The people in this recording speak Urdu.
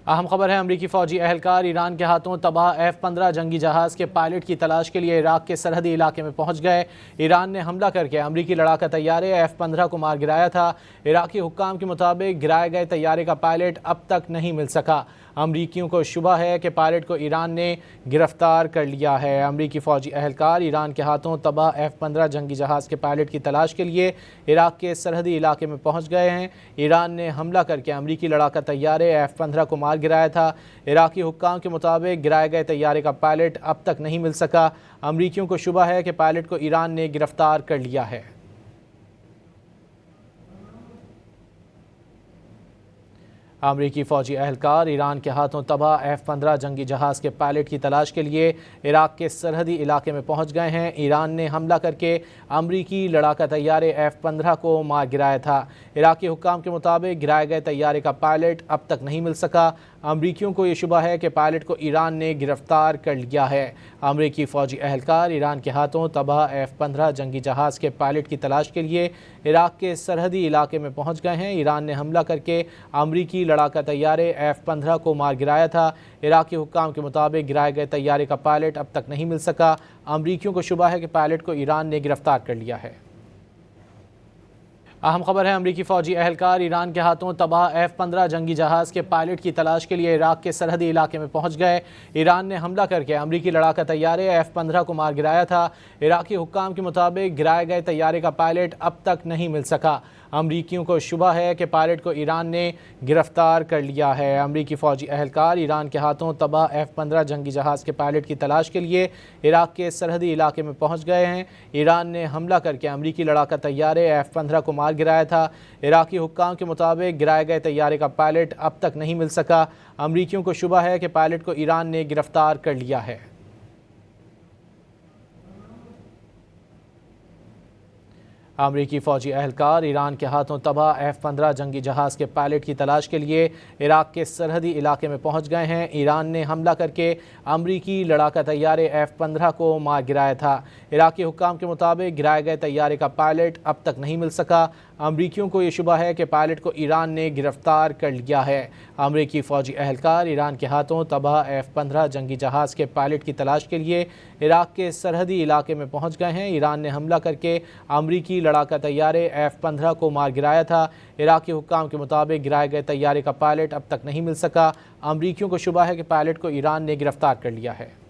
اہم خبر ہے، امریکی فوجی اہلکار ایران کے ہاتھوں تباہ F-15 جنگی جہاز کے پائلٹ کی تلاش کے لیے عراق کے سرحدی علاقے میں پہنچ گئے۔ ایران نے حملہ کر کے امریکی لڑاکا طیارے F-15 کو مار گرایا تھا۔ عراقی حکام کے مطابق گرائے گئے طیارے کا پائلٹ اب تک نہیں مل سکا۔ امریکیوں کو شبہ ہے کہ پائلٹ کو ایران نے گرفتار کر لیا ہے۔ امریکی فوجی اہلکار ایران کے ہاتھوں تباہ F-15 جنگی جہاز کے پائلٹ کی تلاش کے لیے عراق کے سرحدی علاقے میں پہنچ گئے ہیں۔ ایران نے حملہ کر کے امریکی لڑاکا طیارے F-15 کو مار گرایا تھا۔ عراقی حکام کے مطابق گرائے گئے طیارے کا پائلٹ اب تک نہیں مل سکا۔ امریکیوں کو شبہ ہے کہ پائلٹ کو ایران نے گرفتار کر لیا ہے۔ امریکی فوجی اہلکار ایران کے ہاتھوں تباہ F-15 جنگی جہاز کے پائلٹ کی تلاش کے لیے عراق کے سرحدی علاقے میں پہنچ گئے ہیں۔ ایران نے حملہ کر کے امریکی لڑاکا طیارے F-15 کو مار گرایا تھا۔ عراقی حکام کے مطابق گرائے گئے طیارے کا پائلٹ اب تک نہیں مل سکا۔ امریکیوں کو یہ شبہ ہے کہ پائلٹ کو ایران نے گرفتار کر لیا ہے۔ امریکی فوجی اہلکار ایران کے ہاتھوں تباہ F-15 جنگی جہاز کے پائلٹ کی تلاش کے لیے عراق کے سرحدی علاقے میں پہنچ گئے ہیں۔ ایران نے حملہ کر کے امریکی لڑاکا طیارے F-15 کو مار گرایا تھا۔ عراقی حکام کے مطابق گرائے گئے طیارے کا پائلٹ اب تک نہیں مل سکا۔ امریکیوں کو شبہ ہے کہ پائلٹ کو ایران نے گرفتار کر لیا ہے۔ اہم خبر ہے، امریکی فوجی اہلکار ایران کے ہاتھوں تباہ F-15 جنگی جہاز کے پائلٹ کی تلاش کے لیے عراق کے سرحدی علاقے میں پہنچ گئے۔ ایران نے حملہ کر کے امریکی لڑاکا طیارے F-15 کو مار گرایا تھا۔ عراقی حکام کے مطابق گرائے گئے طیارے کا پائلٹ اب تک نہیں مل سکا۔ امریکیوں کو شبہ ہے کہ پائلٹ کو ایران نے گرفتار کر لیا ہے۔ امریکی فوجی اہلکار ایران کے ہاتھوں تباہ F-15 جنگی جہاز کے پائلٹ کی تلاش کے لیے عراق کے سرحدی علاقے میں پہنچ گئے ہیں۔ ایران نے حملہ کر کے امریکی لڑاکا طیارے F-15 کو مار گرایا تھا۔ عراقی حکام کے مطابق گرائے گئے طیارے کا پائلٹ اب تک نہیں مل سکا۔ امریکیوں کو شبہ ہے کہ پائلٹ کو ایران نے گرفتار کر لیا ہے۔ امریکی فوجی اہلکار ایران کے ہاتھوں تباہ F-15 جنگی جہاز کے پائلٹ کی تلاش کے لیے عراق کے سرحدی علاقے میں پہنچ گئے ہیں۔ ایران نے حملہ کر کے امریکی لڑاکا طیارے F-15 کو مار گرایا تھا۔ عراقی حکام کے مطابق گرائے گئے طیارے کا پائلٹ اب تک نہیں مل سکا۔ امریکیوں کو یہ شبہ ہے کہ پائلٹ کو ایران نے گرفتار کر لیا ہے۔ امریکی فوجی اہلکار ایران کے ہاتھوں تباہ F-15 جنگی جہاز کے پائلٹ کی تلاش کے لیے عراق کے سرحدی علاقے میں پہنچ گئے ہیں۔ ایران نے حملہ کر کے امریکی لڑاکا طیارے F-15 کو مار گرایا تھا۔ عراقی حکام کے مطابق گرائے گئے طیارے کا پائلٹ اب تک نہیں مل سکا۔ امریکیوں کو شبہ ہے کہ پائلٹ کو ایران نے گرفتار کر لیا ہے۔